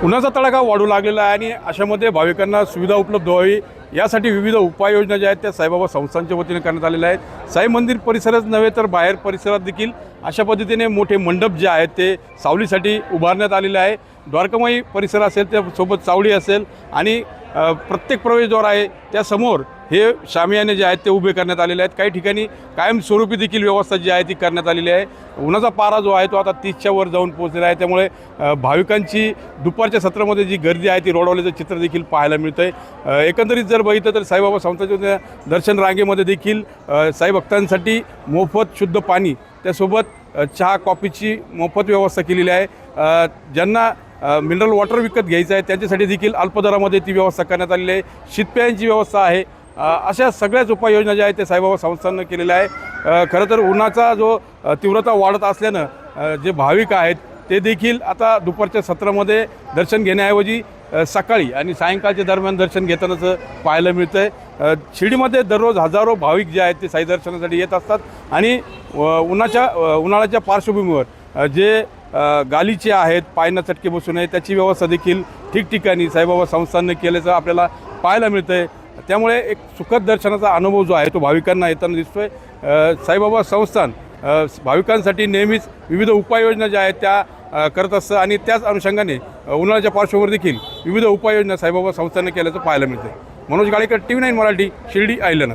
उन्हाचा तडाखा वाढू लागलेला आहे आणि अशामध्ये भाविकांना सुविधा उपलब्ध व्हावी यासाठी विविध उपाययोजना ज्या आहेत त्या साईबाबा संस्थांच्या वतीने करण्यात आलेल्या आहेत। साई मंदिर परिसरच नव्हे तर बाहेर परिसरात देखील अशा पद्धतीने मोठे मंडप जे आहेत ते सावलीसाठी उभारण्यात आलेले आहे। द्वारकामाई परिसर असेल त्यासोबत चावडी असेल आणि प्रत्येक प्रवेशद्वार आहे त्यासमोर हे शामियाने जे आहेत ते उभे करण्यात आलेले आहेत। काही ठिकाणी कायमस्वरूपी देखील व्यवस्था जी आहे ती करण्यात आलेली आहे। उन्हाचा पारा जो आहे तो आता 30च्या वर जाऊन पोहोचलेला आहे, त्यामुळे भाविकांची दुपारच्या सत्रामध्ये जी गर्दी आहे ती रोडवल्याचं चित्र देखील पाहायला मिळतं आहे। एकंदरीत जर बघितलं तर साईबाबा संस्थांच्या दर्शन रांगेमध्ये देखील साई भक्तांसाठी मोफत शुद्ध पाणी त्यासोबत चहा कॉफीची मोफत व्यवस्था केलेली आहे। ज्यांना मिनरल वॉटर विकत घ्यायचं आहे त्यांच्यासाठी देखील अल्पदरामध्ये ती व्यवस्था करण्यात आलेली आहे। शीतपेयांची व्यवस्था आहे। अशा सगळ्याच उपाययोजना ज्या आहेत ते साईबाबा संस्थांनं केलेल्या आहे। खरं तर उन्हाचा जो तीव्रता वाढत असल्यानं जे भाविक आहेत ते देखील आता दुपारच्या सत्रामध्ये दर्शन घेण्याऐवजी सकाळी आणि सायंकाळच्या दरम्यान दर्शन घेतानाचं पाहायला मिळतं आहे। शिर्डीमध्ये दररोज हजारो भाविक जे आहेत ते साई दर्शनासाठी येत असतात आणि उन्हाळ्याच्या पार्श्वभूमीवर जे गालीचे आहेत पायांना चटके बसू नये त्याची व्यवस्था देखील ठिकठिकाणी साईबाबा संस्थांनी केल्याचं आपल्याला पाहायला मिळतं आहे। त्यामुळे एक सुखद दर्शनाचा अनुभव जो आहे तो भाविकांना येताना दिसतो आहे। साईबाबा संस्थान भाविकांसाठी नेहमीच विविध उपाययोजना ज्या आहेत त्या करत असतं आणि त्याच अनुषंगाने उन्हाळ्याच्या पार्श्वभूमीवर देखील विविध उपाययोजना साईबाबा संस्थांनी केल्याचं पाहायला मिळतं आहे। मनोज गाळेकर, TV9 मराठी, शिर्डी, अहिल्यानगर।